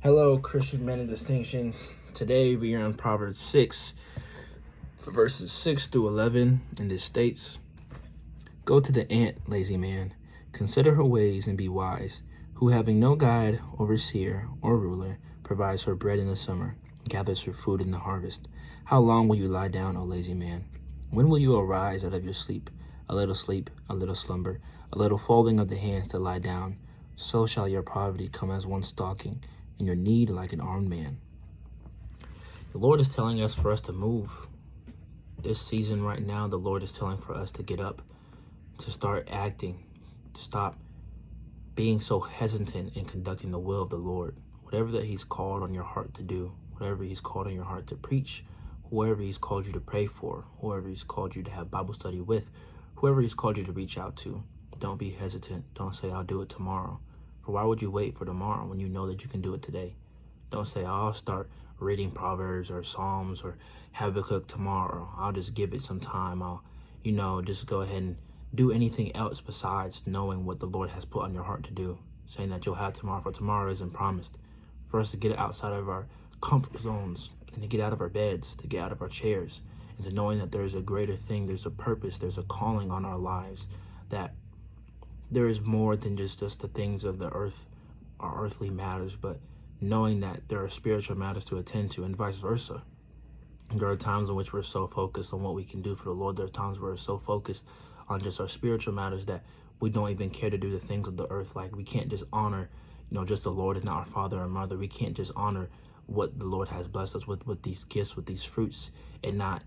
Hello, Christian men in distinction. Today we are on Proverbs 6, verses 6 through 11, and it states, "Go to the ant, lazy man, consider her ways and be wise, who having no guide, overseer, or ruler, provides her bread in the summer, gathers her food in the harvest. How long will you lie down, O lazy man? When will you arise out of your sleep? A little sleep, a little slumber, a little folding of the hands to lie down. So shall your poverty come as one stalking, and your need like an armed man." The Lord is telling us for us to move. This season right now, the Lord is telling for us to get up, to start acting, to stop being so hesitant in conducting the will of the Lord. Whatever that He's called on your heart to do, whatever He's called on your heart to preach, whoever He's called you to pray for, whoever He's called you to have Bible study with, whoever He's called you to reach out to, don't be hesitant. Don't say, "I'll do it tomorrow." For why would you wait for tomorrow when you know that you can do it today? Don't say, "I'll start reading Proverbs or Psalms or Habakkuk tomorrow. I'll just give it some time. I'll, just go ahead and do anything else besides knowing what the Lord has put on your heart to do." Saying that you'll have tomorrow, for tomorrow isn't promised. For us to get outside of our comfort zones and to get out of our beds, to get out of our chairs, and to knowing that there's a greater thing, there's a purpose, there's a calling on our lives, that there is more than just the things of the earth, our earthly matters, but knowing that there are spiritual matters to attend to, and vice versa. There are times in which we're so focused on what we can do for the Lord. There are times where we're so focused on just our spiritual matters that we don't even care to do the things of the earth. Like, we can't just honor, just the Lord and not our father or mother. We can't just honor what the Lord has blessed us with these gifts, with these fruits, and not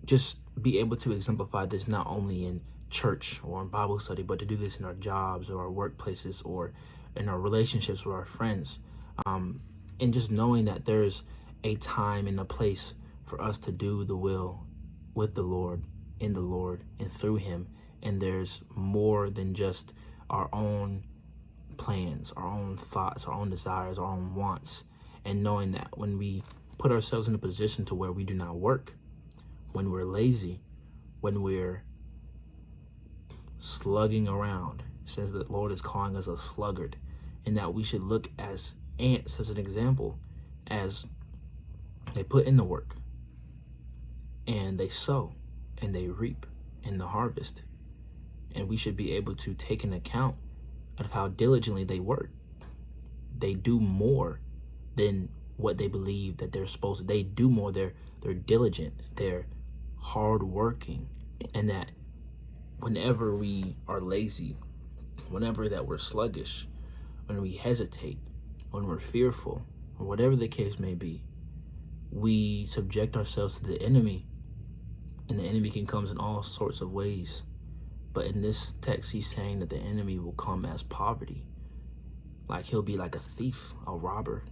just be able to exemplify this not only in church or in Bible study, but to do this in our jobs or our workplaces or in our relationships with our friends. And just knowing that there's a time and a place for us to do the will with the Lord, in the Lord, and through Him. And there's more than just our own plans, our own thoughts, our own desires, our own wants. And knowing that when we put ourselves in a position to where we do not work, when we're lazy, when we're slugging around, it says that the Lord is calling us a sluggard, and that we should look as ants as an example, as they put in the work and they sow and they reap in the harvest. And we should be able to take an account of how diligently they work. They do more than what they believe that they're supposed to. They do more. They're diligent. They're hardworking. And that whenever we are lazy, whenever that we're sluggish, when we hesitate, when we're fearful, or whatever the case may be, we subject ourselves to the enemy. And the enemy can come in all sorts of ways. But in this text, he's saying that the enemy will come as poverty. Like, he'll be like a thief, a robber.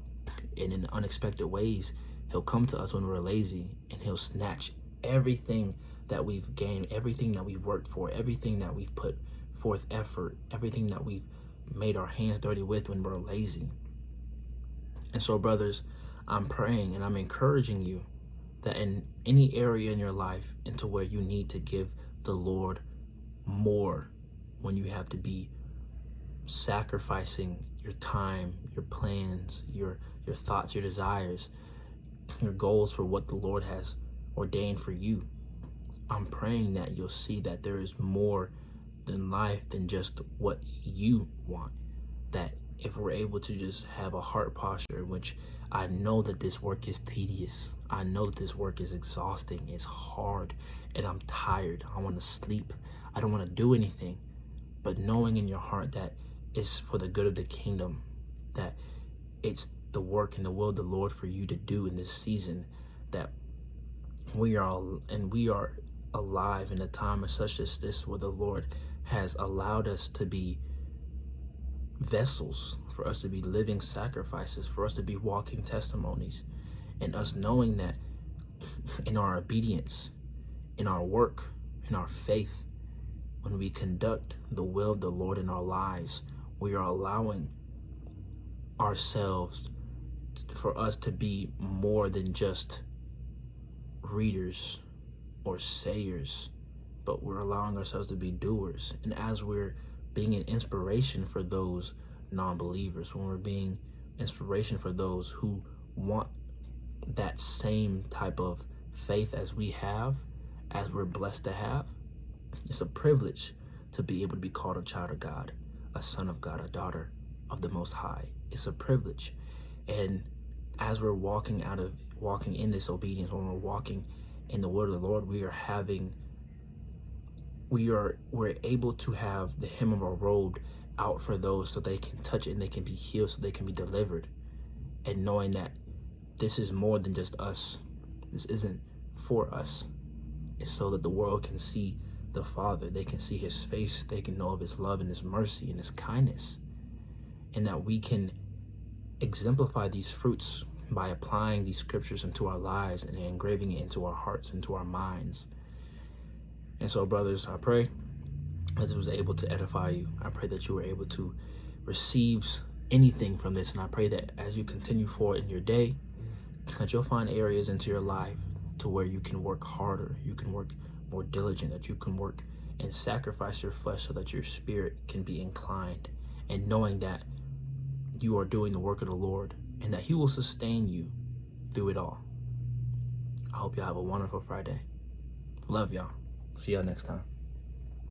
And in unexpected ways, he'll come to us when we're lazy, and he'll snatch everything that we've gained, everything that we've worked for, everything that we've put forth effort, everything that we've made our hands dirty with when we're lazy. And so, brothers, I'm praying and I'm encouraging you that in any area in your life into where you need to give the Lord more, when you have to be sacrificing your time, your plans, your thoughts, your desires, your goals for what the Lord has ordained for you, I'm praying that you'll see that there is more than life than just what you want. That if we're able to just have a heart posture in which I know that this work is tedious, I know that this work is exhausting, it's hard, and I'm tired, I want to sleep, I don't want to do anything, but knowing in your heart that it's for the good of the kingdom, that it's the work and the will of the Lord for you to do in this season, that we are alive in a time such as this, where the Lord has allowed us to be vessels, for us to be living sacrifices, for us to be walking testimonies, and us knowing that in our obedience, in our work, in our faith, when we conduct the will of the Lord in our lives, we are allowing ourselves for us to be more than just readers or sayers, but we're allowing ourselves to be doers. And as we're being an inspiration for those non-believers, when we're being inspiration for those who want that same type of faith as we have, as we're blessed to have. It's a privilege to be able to be called a child of God, a son of God, a daughter of the Most High. It's a privilege. And as we're walking in this obedience, when we're walking in the word of the Lord, we're able to have the hem of our robe out for those so they can touch it and they can be healed, so they can be delivered. And knowing that this is more than just us. This isn't for us. It's so that the world can see the Father. They can see his face. They can know of his love and his mercy and his kindness. And that we can exemplify these fruits by applying these scriptures into our lives and engraving it into our hearts, into our minds. And so, brothers, I pray that this was able to edify you. I pray that you were able to receive anything from this. And I pray that as you continue forward in your day, that you'll find areas into your life to where you can work harder, you can work more diligent, that you can work and sacrifice your flesh so that your spirit can be inclined, and knowing that you are doing the work of the Lord and that he will sustain you through it all. I hope y'all have a wonderful Friday. Love y'all. See y'all next time.